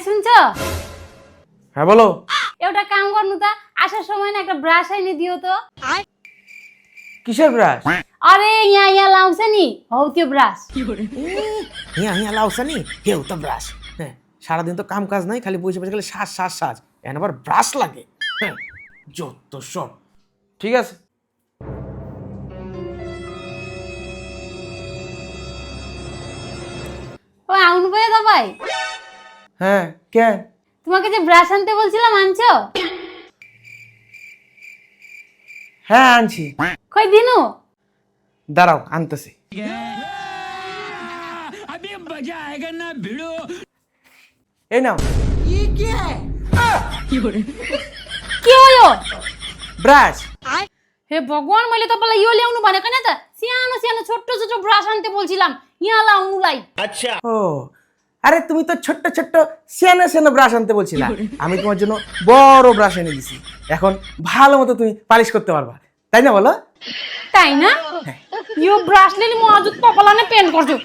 শুনছো? হ্যাঁ বলো। एउटा काम गर्नु त आसार समय ना একটা ব্রাশ আইনি দিও তো। কিসের ব্রাশ? अरे यहाँ यहाँ लाउँछ नि हौ त्यो ব্রাশ। হিয়া লাউসানি কেউ তো ব্রাশ। হ্যাঁ সারাদিন তো কাম কাজ নাই, খালি বসে বসে খালি শ্বাস এখন আবার ব্রাশ লাগে। হ্যাঁ যত সব। ঠিক আছে ও আউন ভাই দাবাই, হ্যাঁ কে? তোমাকে যে ব্রাশ আনতে বলছিলাম আনছো? হ্যাঁ আনছি। কই দিনু? দাঁড়াও আনতেছি। এই নাও। के हो यो? ব্রাশ। हे भगवान, मैले तपाईलाई यो ल्याउनु भनेको नि त। सानो सानो छोटो छोटो ब्राश आन्ते बोल्ছিলাম यहाँ लाउनुलाई। ও আরে তুমি তো ছোট্ট ছোট্ট সেনা ব্রাশ আনতে বলছিলা, আমি তোমার জন্য বড় ব্রাশ এনে দিছি। এখন ভালো মতো তুমি পালিশ করতে পারবা, তাই না বলো? তাই না? यो ब्राशले नि म अझ तपाईलाई नै पेन गर्छु।